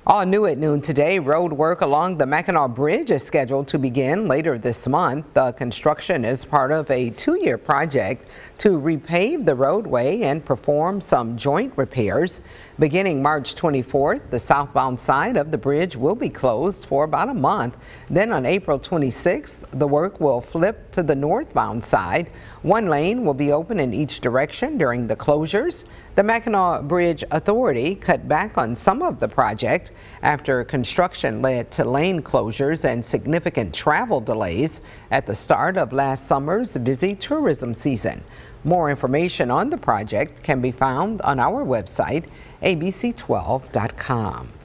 All new at noon today, road work along the Mackinac Bridge is scheduled to begin later this month. The construction is part of a 2-year project to repave the roadway and perform some joint repairs. Beginning March 24th, the southbound side of the bridge will be closed for about a month. Then on April 26th, the work will flip to the northbound side. One lane will be open in each direction during the closures. The Mackinac Bridge Authority cut back on some of the project after construction led to lane closures and significant travel delays at the start of last summer's busy tourism season. More information on the project can be found on our website, abc12.com.